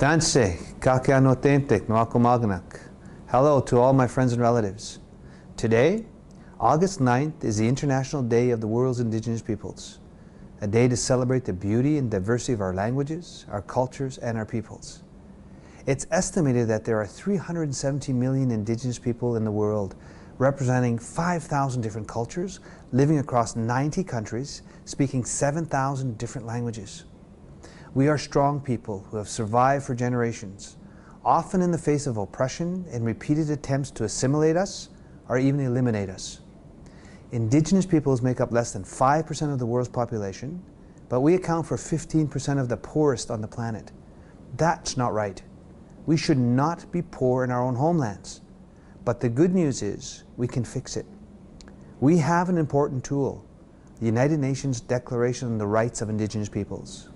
Tanse, kakeanotentek, noakomagnak. Hello to all my friends and relatives. Today, August 9th, is the International Day of the World's Indigenous Peoples, a day to celebrate the beauty and diversity of our languages, our cultures, and our peoples. It's estimated that there are 370 million Indigenous people in the world, representing 5,000 different cultures, living across 90 countries, speaking 7,000 different languages. We are strong people who have survived for generations, often in the face of oppression and repeated attempts to assimilate us or even eliminate us. Indigenous peoples make up less than 5% of the world's population, but we account for 15% of the poorest on the planet. That's not right. We should not be poor in our own homelands. But the good news is we can fix it. We have an important tool, the United Nations Declaration on the Rights of Indigenous Peoples.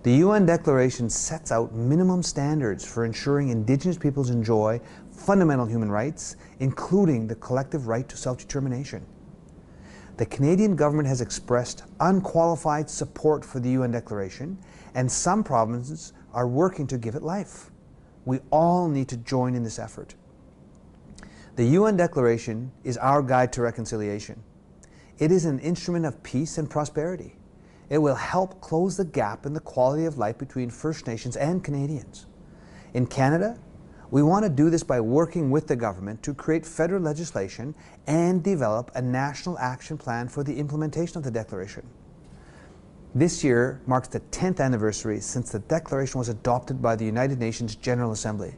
The UN Declaration sets out minimum standards for ensuring Indigenous peoples enjoy fundamental human rights, including the collective right to self-determination. The Canadian government has expressed unqualified support for the UN Declaration, and some provinces are working to give it life. We all need to join in this effort. The UN Declaration is our guide to reconciliation. It is an instrument of peace and prosperity. It will help close the gap in the quality of life between First Nations and Canadians. In Canada, we want to do this by working with the government to create federal legislation and develop a national action plan for the implementation of the Declaration. This year marks the 10th anniversary since the Declaration was adopted by the United Nations General Assembly.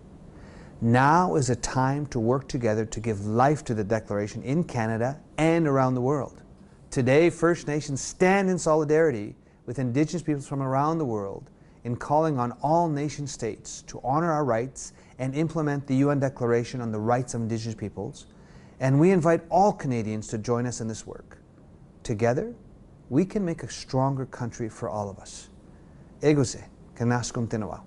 Now is a time to work together to give life to the Declaration in Canada and around the world. Today, First Nations stand in solidarity with Indigenous peoples from around the world in calling on all nation states to honor our rights and implement the UN Declaration on the Rights of Indigenous Peoples, and we invite all Canadians to join us in this work. Together, we can make a stronger country for all of us. Egose, kanaskum tinawa.